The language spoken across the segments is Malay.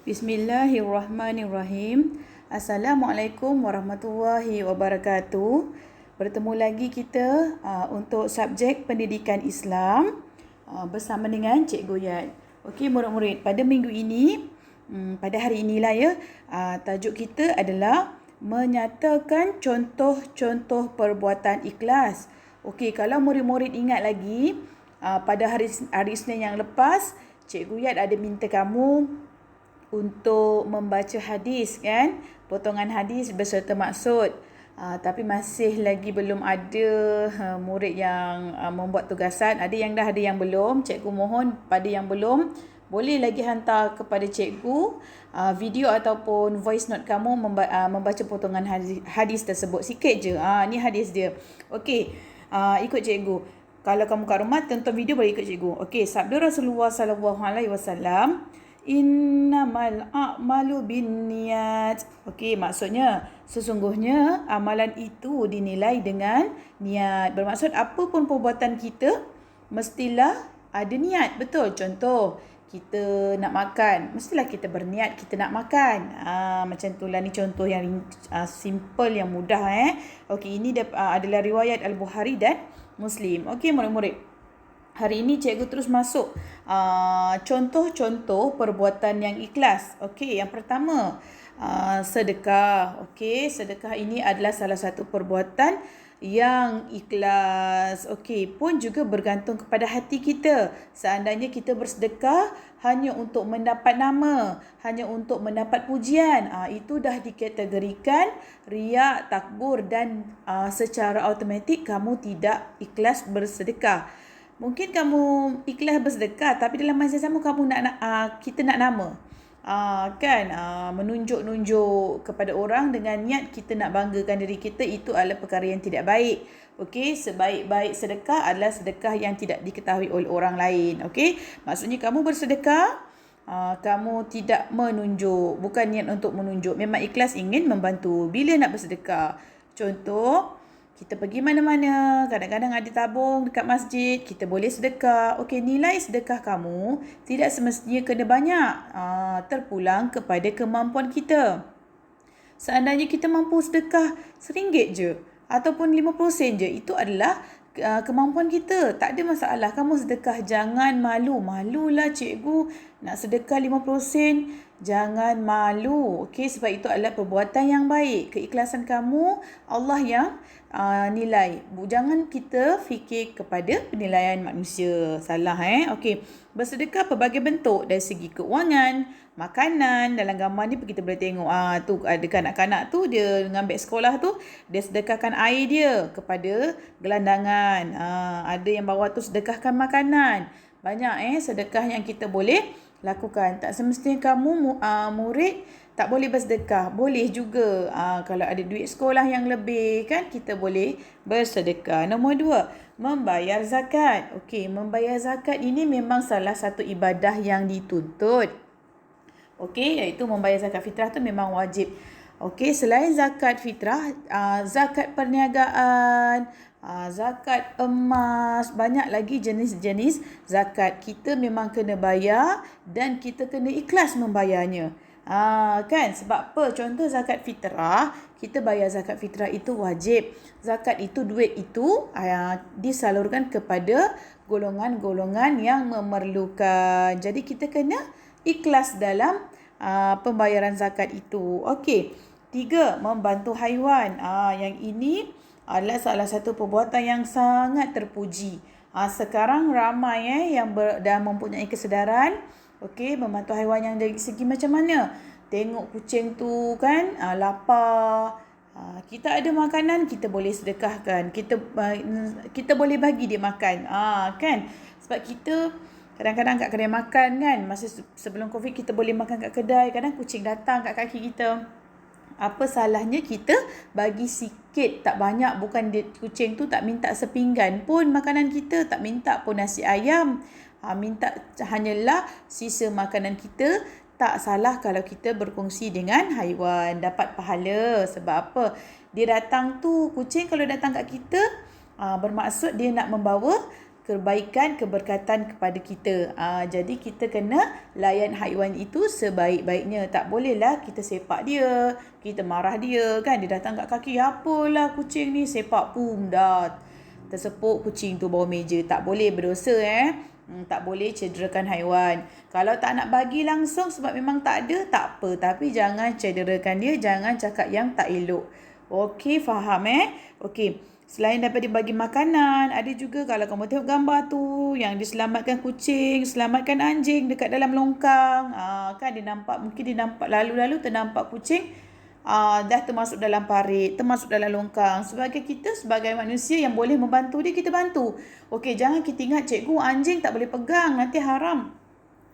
Bismillahirrahmanirrahim. Assalamualaikum warahmatullahi wabarakatuh. Bertemu lagi kita untuk subjek pendidikan Islam bersama dengan Cikgu Yat. Okey murid-murid, pada minggu ini, pada hari inilah ya, tajuk kita adalah menyatakan contoh-contoh perbuatan ikhlas. Okey, kalau murid-murid ingat lagi, pada hari Isnin yang lepas, Cikgu Yat ada minta kamu untuk membaca hadis kan, potongan hadis beserta maksud. Tapi masih lagi belum ada murid yang membuat tugasan. Ada yang dah, ada yang belum. Cikgu mohon pada yang belum, boleh lagi hantar kepada cikgu video ataupun voice note kamu membaca potongan hadis tersebut. Sikit je. Ni hadis dia. Okey, ikut cikgu. Kalau kamu kat rumah tonton video, boleh ikut cikgu. Okey, sabda Rasulullah SAW, innamal a'malu binniyat. Okey, maksudnya sesungguhnya amalan itu dinilai dengan niat. Bermaksud apa pun perbuatan kita mestilah ada niat. Betul. Contoh, kita nak makan, mestilah kita berniat kita nak makan. Macam itulah, ni contoh yang simple, yang mudah. Okey, ini adalah riwayat Al-Bukhari dan Muslim. Okey murid-murid, hari ini cikgu terus masuk contoh-contoh perbuatan yang ikhlas. Okey, yang pertama, sedekah. Okey, sedekah ini adalah salah satu perbuatan yang ikhlas. Okey, pun juga bergantung kepada hati kita. Seandainya kita bersedekah hanya untuk mendapat nama, hanya untuk mendapat pujian, itu dah dikategorikan riak, takbur, dan secara automatik kamu tidak ikhlas bersedekah. Mungkin kamu ikhlas bersedekah, tapi dalam masa sama kamu kita nak nama. Menunjuk-nunjuk kepada orang dengan niat kita nak banggakan diri kita, itu adalah perkara yang tidak baik. Okey, sebaik-baik sedekah adalah sedekah yang tidak diketahui oleh orang lain. Okey, maksudnya kamu bersedekah, kamu tidak menunjuk, bukan niat untuk menunjuk, memang ikhlas ingin membantu. Bila nak bersedekah, contoh, kita pergi mana-mana, kadang-kadang ada tabung dekat masjid, kita boleh sedekah. Okey, nilai sedekah kamu tidak semestinya kena banyak. Terpulang kepada kemampuan kita. Seandainya kita mampu sedekah RM1 je ataupun 50 sen je, itu adalah kemampuan kita. Tak ada masalah. Kamu sedekah, jangan malu. Malulah cikgu nak sedekah 50 sen. Jangan malu. Okey, sebab itu adalah perbuatan yang baik. Keikhlasan kamu Allah yang nilai. Jangan kita fikir kepada penilaian manusia. Salah Okey, bersedekah pelbagai bentuk, dari segi keuangan, makanan. Dalam gambar ni kita boleh tengok tu ada kanak-kanak tu, dia dengan beg sekolah tu, dia sedekahkan air dia kepada gelandangan. Ada yang bawah tu sedekahkan makanan. Banyak sedekah yang kita boleh lakukan. Tak semestinya kamu murid tak boleh bersedekah. Boleh juga. Kalau ada duit sekolah yang lebih kan, kita boleh bersedekah. Nombor 2, membayar zakat. Okey, membayar zakat ini memang salah satu ibadah yang dituntut. Okey, iaitu membayar zakat fitrah tu memang wajib. Okey, selain zakat fitrah, zakat perniagaan, zakat emas, banyak lagi jenis-jenis zakat. Kita memang kena bayar dan kita kena ikhlas membayarnya. Kan? Sebab apa? Contoh zakat fitrah, kita bayar zakat fitrah itu wajib. Zakat itu, duit itu disalurkan kepada golongan-golongan yang memerlukan. Jadi kita kena ikhlas dalam pembayaran zakat itu. Okey. 3, membantu haiwan. Yang ini adalah salah satu perbuatan yang sangat terpuji. Sekarang ramai yang dah mempunyai kesedaran. Okey, membantu haiwan yang dari segi macam mana? Tengok kucing tu kan, lapar. Kita ada makanan, kita boleh sedekahkan. Kita boleh bagi dia makan. Kan? Sebab kita kadang-kadang kat kedai makan kan, masa sebelum Covid kita boleh makan kat kedai. Kadang kucing datang kat kaki kita. Apa salahnya kita bagi sikit, tak banyak. Bukan kucing tu tak minta sepinggan pun makanan kita, tak minta pun nasi ayam. Minta hanyalah sisa makanan kita. Tak salah kalau kita berkongsi dengan haiwan, dapat pahala. Sebab apa? Dia datang tu, kucing kalau datang kat kita, bermaksud dia nak membawa kebaikan, keberkatan kepada kita. Jadi kita kena layan haiwan itu sebaik-baiknya. Tak bolehlah kita sepak dia, kita marah dia kan. Dia datang kat kaki, apalah kucing ni, sepak pum dah tersepuk kucing tu bawah meja. Tak boleh, berdosa tak boleh cederakan haiwan. Kalau tak nak bagi langsung sebab memang tak ada, tak apa. Tapi jangan cederakan dia, jangan cakap yang tak elok. Okey, faham Okey. Selain daripada bagi makanan, ada juga kalau kamu tengok gambar tu yang diselamatkan kucing, selamatkan anjing dekat dalam longkang. Kan dia nampak, mungkin dia nampak lalu-lalu ternampak kucing dah termasuk dalam parit, termasuk dalam longkang. Sebagai kita, sebagai manusia yang boleh membantu dia, kita bantu. Okey, jangan kita ingat cikgu anjing tak boleh pegang, nanti haram.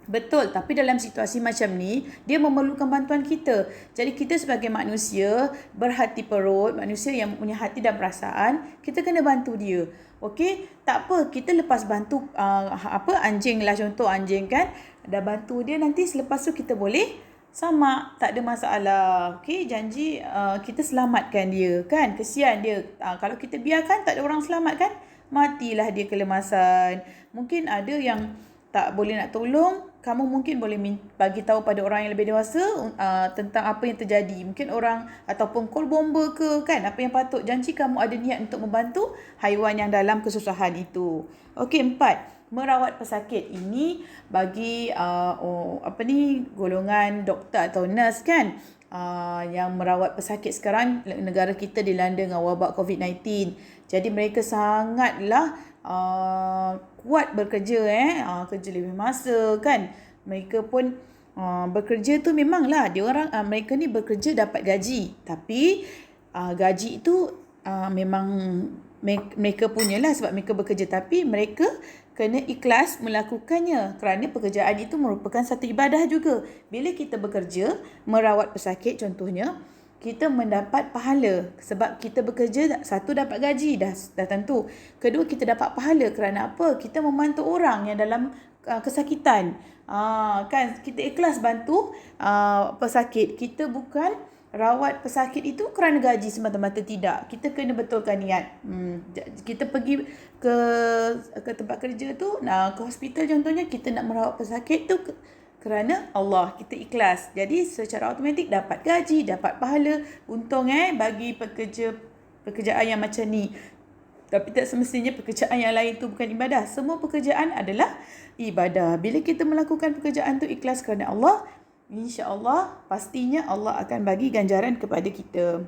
Betul, tapi dalam situasi macam ni, dia memerlukan bantuan kita. Jadi kita sebagai manusia berhati perut, manusia yang punya hati dan perasaan, kita kena bantu dia. Okey, tak apa, kita lepas bantu anjing lah, contoh anjing kan, dah bantu dia, nanti selepas tu kita boleh sama, tak ada masalah. Okey, janji kita selamatkan dia kan. Kesian dia. Kalau kita biarkan tak ada orang selamatkan, matilah dia kelemasan. Mungkin ada yang tak boleh nak tolong, kamu mungkin boleh bagi tahu pada orang yang lebih dewasa tentang apa yang terjadi. Mungkin orang ataupun call bomba ke kan, apa yang patut. Janji kamu ada niat untuk membantu haiwan yang dalam kesusahan itu. Okey, 4. Merawat pesakit. Ini bagi golongan doktor atau nurse kan, yang merawat pesakit. Sekarang negara kita dilanda dengan wabak COVID-19. Jadi mereka sangatlah kuat bekerja kerja lebih masa kan. Mereka pun bekerja tu memanglah mereka ni bekerja dapat gaji, tapi gaji itu memang mereka punyalah sebab mereka bekerja, tapi mereka kena ikhlas melakukannya kerana pekerjaan itu merupakan satu ibadah juga. Bila kita bekerja merawat pesakit contohnya, kita mendapat pahala sebab kita bekerja. Satu, dapat gaji, dah tentu. Kedua, kita dapat pahala kerana apa? Kita membantu orang yang dalam kesakitan. Kan kita ikhlas bantu pesakit. Kita bukan rawat pesakit itu kerana gaji semata-mata, tidak. Kita kena betulkan niat. Kita pergi ke tempat kerja tu, ke hospital contohnya, kita nak merawat pesakit tu kerana Allah, kita ikhlas. Jadi secara automatik dapat gaji, dapat pahala. Untung bagi pekerjaan yang macam ni. Tapi tak semestinya pekerjaan yang lain tu bukan ibadah. Semua pekerjaan adalah ibadah. Bila kita melakukan pekerjaan tu ikhlas kerana Allah, insya-Allah pastinya Allah akan bagi ganjaran kepada kita.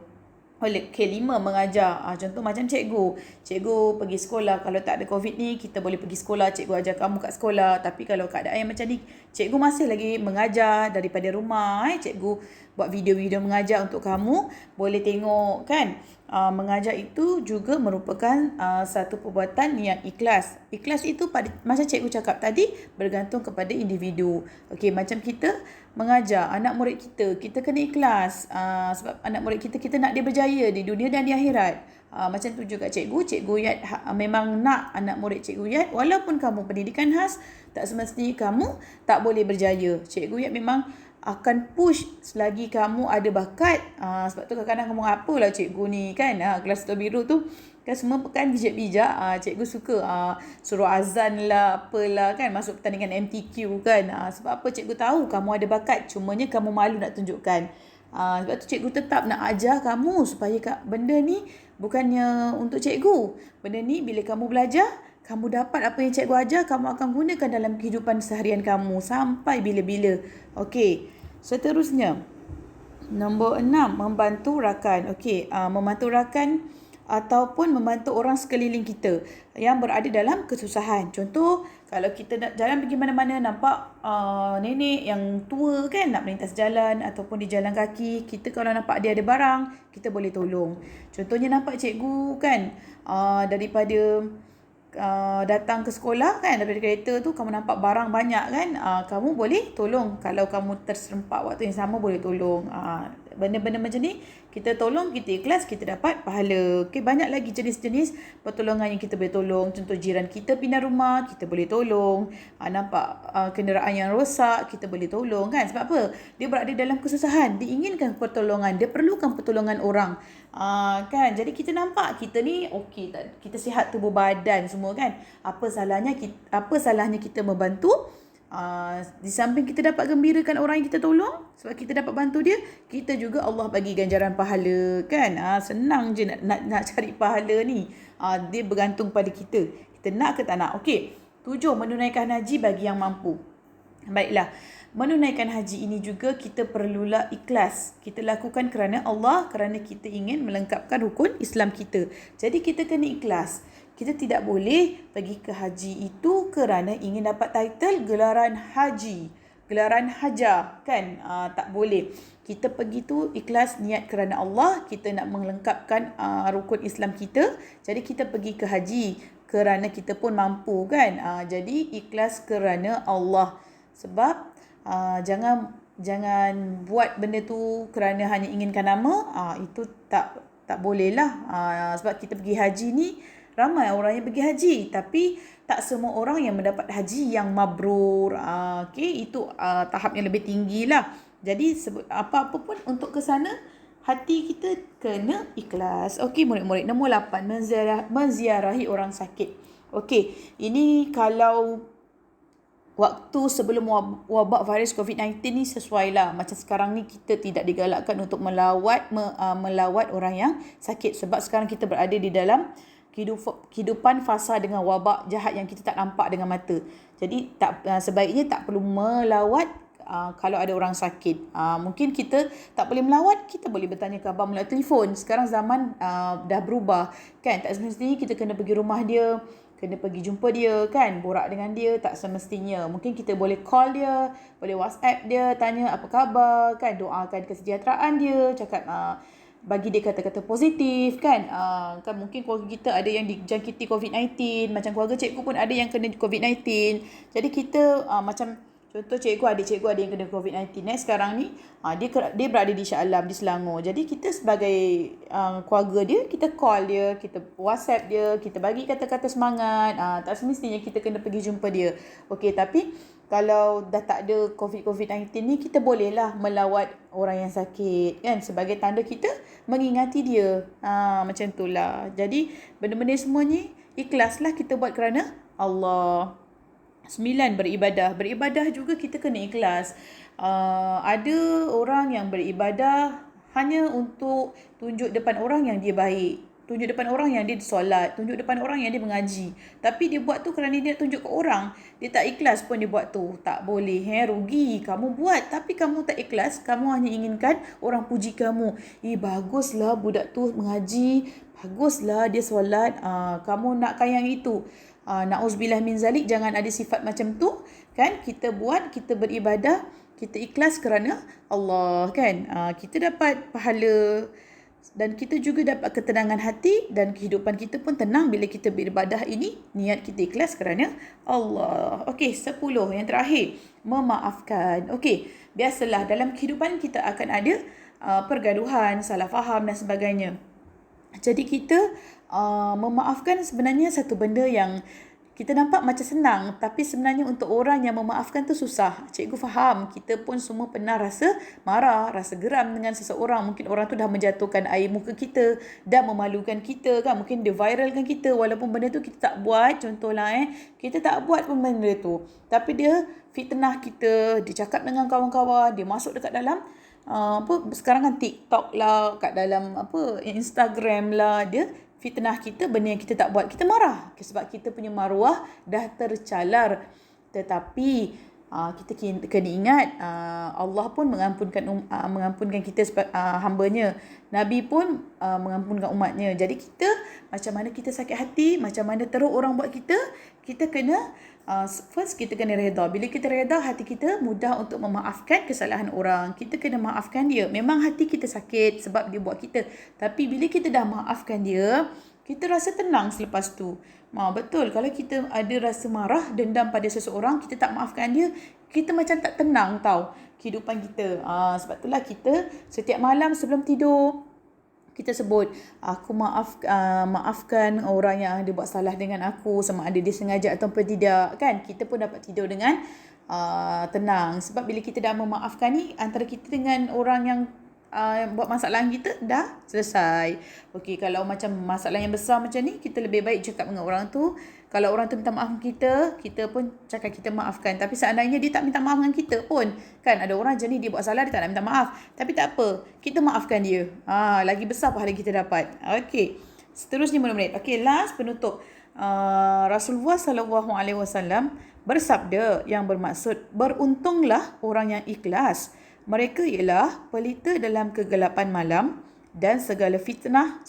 Kelima, mengajar. Contoh macam cikgu. Cikgu pergi sekolah. Kalau tak ada COVID ni, kita boleh pergi sekolah. Cikgu ajar kamu kat sekolah. Tapi kalau keadaan yang macam ni, cikgu masih lagi mengajar daripada rumah. Cikgu buat video-video mengajar untuk kamu. Boleh tengok kan. Mengajar itu juga merupakan satu perbuatan yang ikhlas. Ikhlas itu macam cikgu cakap tadi, bergantung kepada individu. Okey, macam kita mengajar anak murid kita, kita kena ikhlas. Sebab anak murid kita nak dia berjaya di dunia dan di akhirat. Macam tu juga cikgu Yat memang nak anak murid cikgu Yat, walaupun kamu pendidikan khas, tak semestinya kamu tak boleh berjaya. Cikgu Yat memang akan push selagi kamu ada bakat. Sebab tu kadang-kadang kamu, apalah cikgu ni kan, kelas tu biru tu kan semua kan bijak-bijak. Cikgu suka suruh azan lah, apalah kan, masuk pertandingan MTQ kan. Sebab apa? Cikgu tahu kamu ada bakat, cumanya kamu malu nak tunjukkan. Sebab tu cikgu tetap nak ajar kamu supaya benda ni bukannya untuk cikgu. Benda ni bila kamu belajar, kamu dapat apa yang cikgu ajar, kamu akan gunakan dalam kehidupan seharian kamu sampai bila-bila. Okey, seterusnya. Nombor 6, membantu rakan. Okey, membantu rakan ataupun membantu orang sekeliling kita yang berada dalam kesusahan. Contoh, kalau kita nak jalan pergi mana-mana, nampak nenek yang tua kan nak melintas jalan ataupun di jalan kaki, kita kalau nampak dia ada barang, kita boleh tolong. Contohnya nampak cikgu kan, daripada datang ke sekolah kan, daripada kereta tu kamu nampak barang banyak kan, kamu boleh tolong. Kalau kamu terserempak waktu yang sama, boleh tolong. benda-benda macam ni, kita tolong, kita ikhlas, kita dapat pahala. Okey, banyak lagi jenis-jenis pertolongan yang kita boleh tolong. Contoh jiran kita pindah rumah, kita boleh tolong. Nampak kenderaan yang rosak, kita boleh tolong kan. Sebab apa? Dia berada dalam kesusahan, dia inginkan pertolongan, dia perlukan pertolongan orang. Kan, jadi kita nampak kita ni okey, kita sihat tubuh badan semua kan. Apa salahnya kita membantu? Di samping kita dapat gembirakan orang yang kita tolong sebab kita dapat bantu dia, kita juga Allah bagi ganjaran pahala kan. Senang je nak cari pahala ni. Dia bergantung pada kita nak ke tak nak. Okey, 7, menunaikan haji bagi yang mampu. Baiklah, menunaikan haji ini juga kita perlulah ikhlas. Kita lakukan kerana Allah, kerana kita ingin melengkapkan rukun Islam kita. Jadi kita kena ikhlas. Kita tidak boleh pergi ke haji itu kerana ingin dapat title gelaran haji, gelaran haja kan. Tak boleh. Kita pergi tu ikhlas niat kerana Allah, kita nak melengkapkan rukun Islam kita. Jadi kita pergi ke haji kerana kita pun mampu kan. Jadi ikhlas kerana Allah. Sebab jangan buat benda tu kerana hanya inginkan nama. Itu tak boleh lah. Sebab kita pergi haji ni, ramai orang yang pergi haji, tapi tak semua orang yang mendapat haji yang mabrur. Okey, itu tahap yang lebih tinggi lah. Jadi apa-apa pun untuk ke sana, hati kita kena ikhlas. Okey murid-murid, nombor 8, menziarahi orang sakit. Okey, ini kalau waktu sebelum wabak virus COVID-19 ni sesuai lah. Macam sekarang ni kita tidak digalakkan untuk melawat orang yang sakit. Sebab sekarang kita berada di dalam kehidupan fasa dengan wabak jahat yang kita tak nampak dengan mata. Jadi sebaiknya tak perlu melawat kalau ada orang sakit. Mungkin kita tak boleh melawat, kita boleh bertanya khabar melalui telefon. Sekarang zaman dah berubah kan. Tak semestinya kita kena pergi rumah dia, kena pergi jumpa dia kan, borak dengan dia, tak semestinya. Mungkin kita boleh call dia, boleh WhatsApp dia, tanya apa khabar kan, doakan kesejahteraan dia, cakap bagi dia kata-kata positif kan. Kan mungkin keluarga kita ada yang dijangkiti COVID-19, macam keluarga cikgu pun ada yang kena COVID-19. Jadi kita macam contoh adik cikgu ada yang kena COVID-19 sekarang ni, dia berada di Shah Alam di Selangor. Jadi kita sebagai keluarga dia, kita call dia, kita WhatsApp dia, kita bagi kata-kata semangat. Tak semestinya kita kena pergi jumpa dia. Okey, tapi kalau dah tak ada COVID-19 ni, kita bolehlah melawat orang yang sakit kan, sebagai tanda kita mengingati dia. Macam itulah. Jadi benda-benda semuanya ikhlaslah kita buat kerana Allah. 9, beribadah. Beribadah juga kita kena ikhlas. Ada orang yang beribadah hanya untuk tunjuk depan orang yang dia baik, tunjuk depan orang yang dia solat, tunjuk depan orang yang dia mengaji. Tapi dia buat tu kerana dia nak tunjuk ke orang. Dia tak ikhlas pun dia buat tu. Tak boleh. Rugi. Kamu buat tapi kamu tak ikhlas. Kamu hanya inginkan orang puji kamu. Baguslah budak tu mengaji. Baguslah dia solat. Kamu nakkan yang itu. Na'uzubillah min zalik. Jangan ada sifat macam tu kan. Kita buat, kita beribadah, kita ikhlas kerana Allah kan. Kita dapat pahala dan kita juga dapat ketenangan hati dan kehidupan kita pun tenang bila kita beribadah ini. Niat kita ikhlas kerana Allah. Okey, 10 yang terakhir, memaafkan. Okey, biasalah dalam kehidupan kita akan ada pergaduhan, salah faham dan sebagainya. Jadi kita memaafkan sebenarnya satu benda yang kita nampak macam senang, tapi sebenarnya untuk orang yang memaafkan tu susah. Cikgu faham, kita pun semua pernah rasa marah, rasa geram dengan seseorang. Mungkin orang tu dah menjatuhkan air muka kita, dah memalukan kita kan. Mungkin dia viralkan kita walaupun benda tu kita tak buat. Contohlah kita tak buat pun benda tu, tapi dia fitnah kita, dia cakap dengan kawan-kawan, dia masuk dekat dalam sekarang kan TikTok lah, kat dalam Instagram lah, dia fitnah kita, benda yang kita tak buat. Kita marah sebab kita punya maruah dah tercalar. Tetapi kita kena ingat, Allah pun mengampunkan kita hambanya. Nabi pun mengampunkan umatnya. Jadi kita, macam mana kita sakit hati, macam mana teruk orang buat kita kena first kita kena reda. Bila kita reda, hati kita mudah untuk memaafkan kesalahan orang. Kita kena maafkan dia. Memang hati kita sakit sebab dia buat kita, tapi bila kita dah maafkan dia, kita rasa tenang selepas tu. Betul, kalau kita ada rasa marah, dendam pada seseorang, kita tak maafkan dia, kita macam tak tenang tau. kehidupan kita. Sebab itulah kita setiap malam sebelum tidur, kita sebut, aku maafkan orang yang ada buat salah dengan aku, sama ada dia sengaja ataupun tidak, kan? Kita pun dapat tidur dengan tenang. Sebab bila kita dah memaafkan ni, antara kita dengan orang yang buat masalah kita dah selesai. Okey, kalau macam masalah yang besar macam ni, kita lebih baik cakap dengan orang tu. Kalau orang tu minta maaf kita, kita pun cakap kita maafkan. Tapi seandainya dia tak minta maaf dengan kita pun, kan ada orang jenis dia buat salah, dia tak nak minta maaf. Tapi tak apa, kita maafkan dia. Lagi besar pahala kita dapat. Okey, seterusnya murid-murid. Okey, last penutup. Rasulullah SAW bersabda yang bermaksud, beruntunglah orang yang ikhlas. Mereka ialah pelita dalam kegelapan malam, dan segala fitnah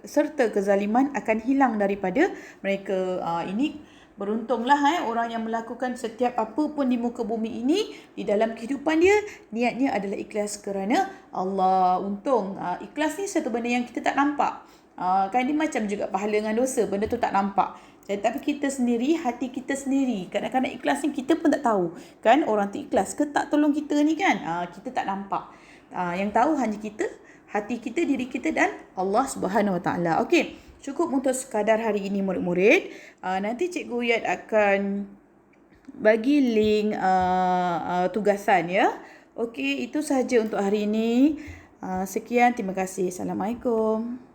serta kezaliman akan hilang daripada mereka. Ini beruntunglah orang yang melakukan setiap apa pun di muka bumi ini, di dalam kehidupan dia, niatnya adalah ikhlas kerana Allah. Untung. Ikhlas ni satu benda yang kita tak nampak. Kan dia macam juga pahala dengan dosa, benda tu tak nampak. Tapi kita sendiri, hati kita sendiri, kadang-kadang ikhlas ni kita pun tak tahu, kan orang tu ikhlas ke tak tolong kita ni, kan kita tak nampak. Yang tahu hanya kita, hati kita, diri kita dan Allah Subhanahu Wa Taala. Okey, cukup untuk sekadar hari ini murid-murid. Nanti Cikgu Yat akan bagi link tugasan ya. Okey, itu sahaja untuk hari ini. Sekian, terima kasih. Assalamualaikum.